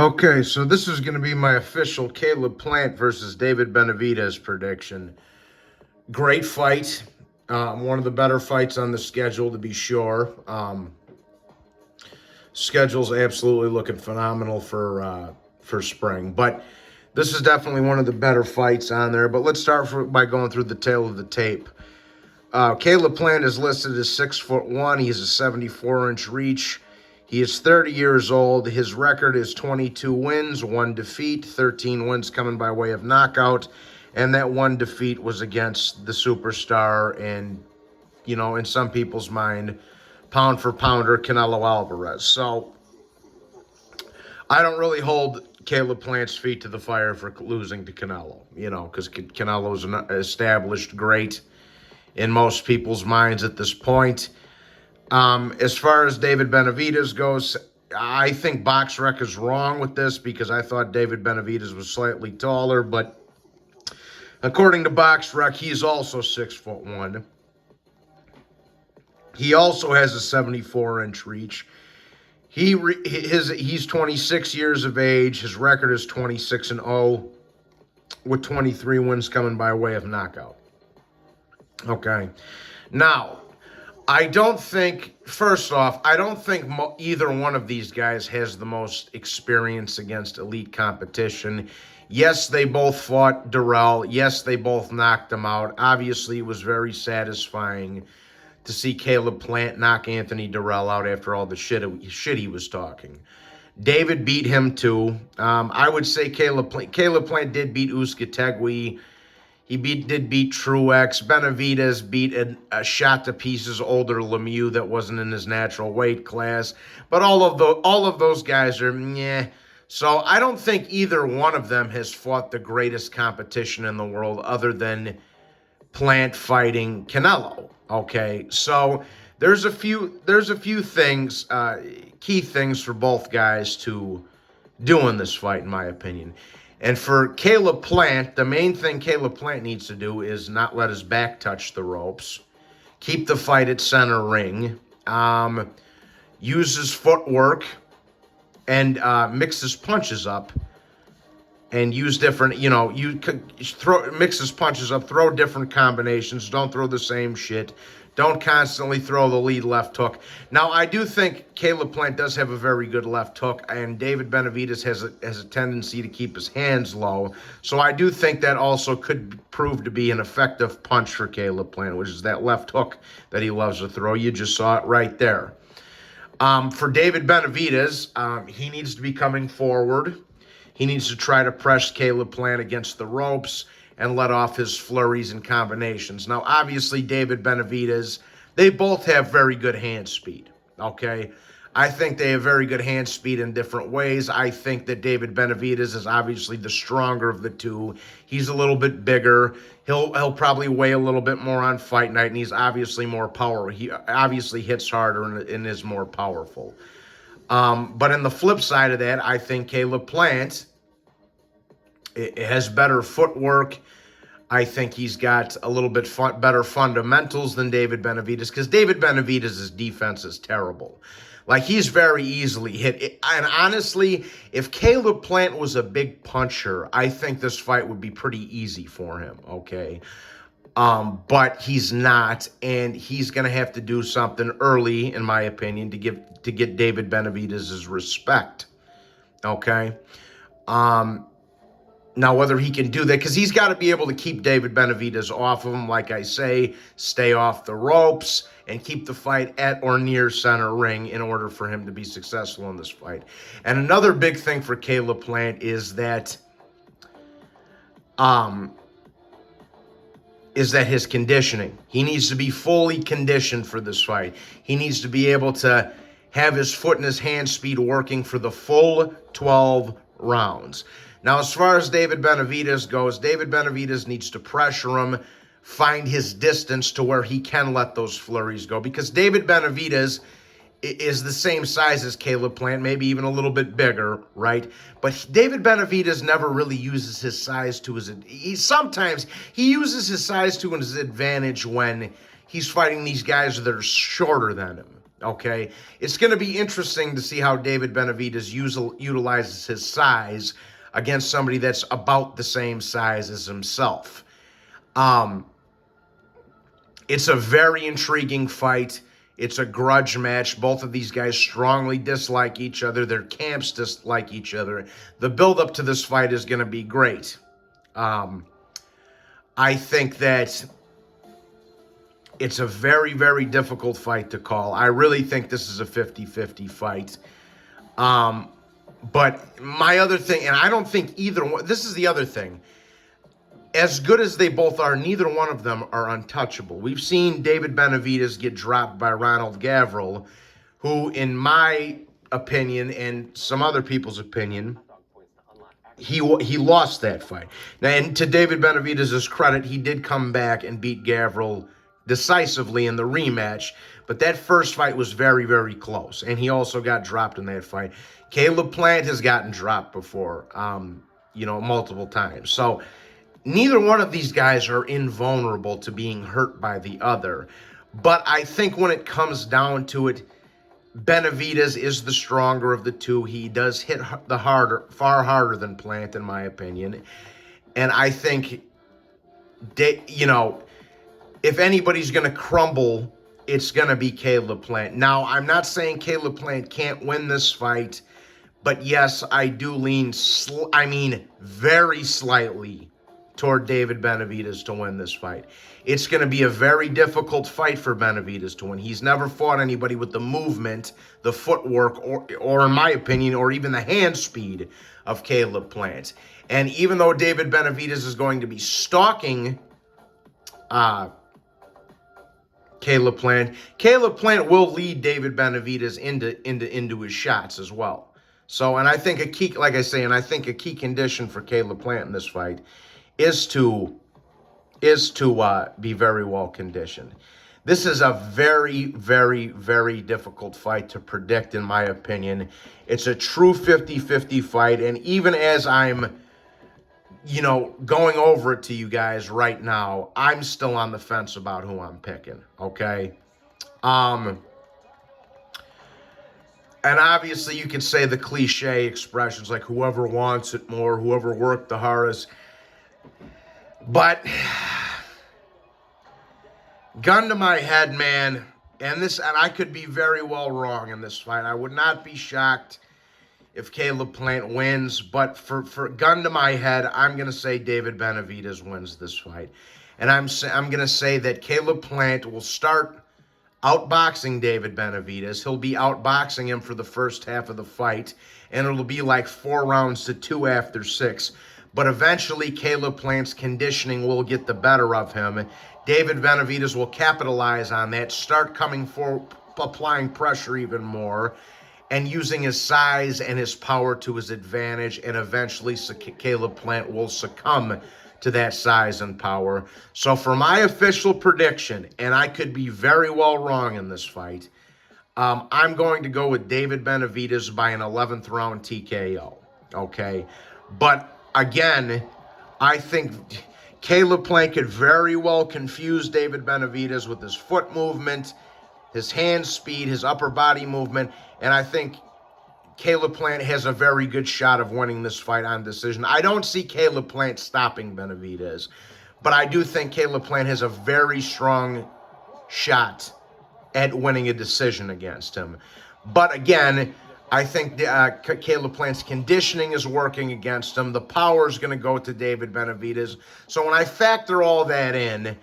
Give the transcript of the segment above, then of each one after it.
Okay, so this is going to be my official Caleb Plant versus David Benavidez prediction. Great fight. One of the better fights on the schedule, to be sure. Schedule's absolutely looking phenomenal for spring, but this is definitely one of the better fights on there. But let's start by going through the tail of the tape. Caleb Plant is listed as 6'1". He has a 74-inch reach. He is 30 years old. His record is 22 wins, 1 defeat, 13 wins coming by way of knockout. And that 1 defeat was against the superstar and, in some people's mind, pound for pounder, Canelo Alvarez. So I don't really hold Caleb Plant's feet to the fire for losing to Canelo, because Canelo's an established great in most people's minds at this point. As far as David Benavidez goes, I think BoxRec is wrong with this because I thought David Benavidez was slightly taller, but according to BoxRec, he's also 6'1". He also has a 74-inch reach. He's 26 years of age. His record is 26-0 with 23 wins coming by way of knockout. Okay. Now, first off, I don't think either one of these guys has the most experience against elite competition. Yes, they both fought Durrell. Yes, they both knocked him out. Obviously, it was very satisfying to see Caleb Plant knock Anthony Durrell out after all the shit he was talking. David beat him too. I would say Caleb Plant did beat Uzcategui. He did beat Truex. Benavidez beat a shot to pieces older Lemieux that wasn't in his natural weight class. But all of those guys are meh. So I don't think either one of them has fought the greatest competition in the world other than Plant fighting Canelo. Okay, so there's a few things, key things for both guys to do in this fight, in my opinion. And for Caleb Plant, the main thing Caleb Plant needs to do is not let his back touch the ropes, keep the fight at center ring, use his footwork, and mix his punches up, and use different, mix his punches up, throw different combinations, don't throw the same shit. Don't constantly throw the lead left hook. Now, I do think Caleb Plant does have a very good left hook, and David Benavidez has a tendency to keep his hands low. So I do think that also could prove to be an effective punch for Caleb Plant, which is that left hook that he loves to throw. You just saw it right there. For David Benavidez, he needs to be coming forward. He needs to try to press Caleb Plant against the ropes and let off his flurries and combinations. Now, obviously, David Benavidez, they both have very good hand speed, okay? I think they have very good hand speed in different ways. I think that David Benavidez is obviously the stronger of the two. He's a little bit bigger. He'll probably weigh a little bit more on fight night, and he's obviously more powerful. He obviously hits harder and is more powerful. But on the flip side of that, I think Caleb Plant has better footwork. I think he's got a little bit better fundamentals than David Benavidez, because David Benavidez's defense is terrible. Like, he's very easily hit. And honestly, if Caleb Plant was a big puncher, I think this fight would be pretty easy for him, okay? But he's not, and he's going to have to do something early, in my opinion, to get David Benavidez's respect, okay? Now, whether he can do that, because he's got to be able to keep David Benavidez off of him, like I say, stay off the ropes, and keep the fight at or near center ring in order for him to be successful in this fight. And another big thing for Caleb Plant is that his conditioning. He needs to be fully conditioned for this fight. He needs to be able to have his foot and his hand speed working for the full 12 rounds. Now, as far as David Benavidez goes, David Benavidez needs to pressure him, find his distance to where he can let those flurries go. Because David Benavidez is the same size as Caleb Plant, maybe even a little bit bigger, right? But David Benavidez never really uses his size to his... Sometimes he uses his size to his advantage when he's fighting these guys that are shorter than him, Okay, it's going to be interesting to see how David Benavidez utilizes his size against somebody that's about the same size as himself. It's a very intriguing fight. It's a grudge match. Both of these guys strongly dislike each other. Their camps dislike each other. The build-up to this fight is going to be great. I think that it's a very, very difficult fight to call. I really think this is a 50-50 fight. But my other thing, and I don't think either one, this is the other thing. As good as they both are, neither one of them are untouchable. We've seen David Benavidez get dropped by Ronald Gavril, who, in my opinion, and some other people's opinion, he lost that fight. Now, and to David Benavidez's credit, he did come back and beat Gavril decisively in the rematch, but that first fight was very, very close, and he also got dropped in that fight. Caleb Plant has gotten dropped before, multiple times. So neither one of these guys are invulnerable to being hurt by the other. But I think when it comes down to it, Benavidez is the stronger of the two. He does hit far harder than Plant, in my opinion. And I think, if anybody's going to crumble, it's going to be Caleb Plant. Now, I'm not saying Caleb Plant can't win this fight, but yes, I do lean, very slightly toward David Benavidez to win this fight. It's going to be a very difficult fight for Benavidez to win. He's never fought anybody with the movement, the footwork, or in my opinion, or even the hand speed of Caleb Plant. And even though David Benavidez is going to be stalking Caleb Plant will lead David Benavidez into his shots as well. So, and I think a key condition for Caleb Plant in this fight is to be very well conditioned. This is a very, very, very difficult fight to predict, in my opinion. It's a true 50-50 fight, and even as I'm going over it to you guys right now, I'm still on the fence about who I'm picking, okay? And obviously you could say the cliche expressions like whoever wants it more, whoever worked the hardest. But gun to my head, man, and I could be very well wrong in this fight. I would not be shocked if Caleb Plant wins, but for gun to my head, I'm going to say David Benavidez wins this fight. And I'm going to say that Caleb Plant will start outboxing David Benavidez. He'll be outboxing him for the first half of the fight, and it'll be like 4-2 after 6. But eventually, Caleb Plant's conditioning will get the better of him. David Benavidez will capitalize on that, start coming forward, applying pressure even more, and using his size and his power to his advantage, and eventually Caleb Plant will succumb to that size and power. So for my official prediction, and I could be very well wrong in this fight, I'm going to go with David Benavidez by an 11th round TKO, okay? But again, I think Caleb Plant could very well confuse David Benavidez with his foot movement, his hand speed, his upper body movement, and I think Caleb Plant has a very good shot of winning this fight on decision. I don't see Caleb Plant stopping Benavidez, but I do think Caleb Plant has a very strong shot at winning a decision against him. But again, I think Caleb Plant's conditioning is working against him. The power is going to go to David Benavidez. So when I factor all that in,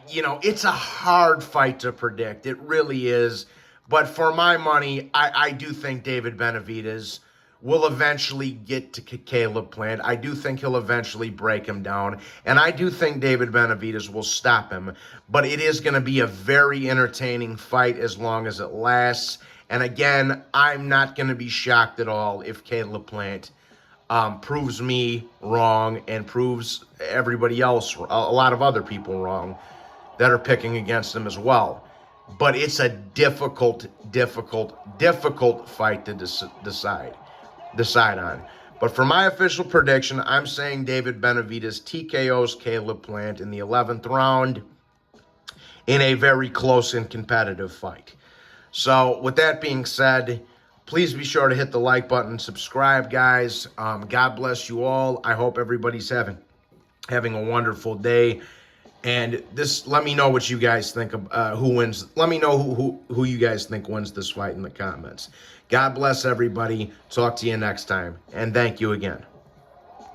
it's a hard fight to predict. It really is. But for my money, I do think David Benavidez will eventually get to Caleb Plant. I do think he'll eventually break him down. And I do think David Benavidez will stop him. But it is going to be a very entertaining fight as long as it lasts. And again, I'm not going to be shocked at all if Caleb Plant proves me wrong and proves everybody else, a lot of other people wrong that are picking against him as well. But it's a difficult fight to decide on. But for my official prediction, I'm saying David Benavidez TKOs Caleb Plant in the 11th round in a very close and competitive fight. So with that being said, please be sure to hit the like button, subscribe, guys. God bless you all. I hope everybody's having a wonderful day. And this, let me know what you guys think of who wins. Let me know who you guys think wins this fight in the comments. God bless everybody. Talk to you next time. And thank you again.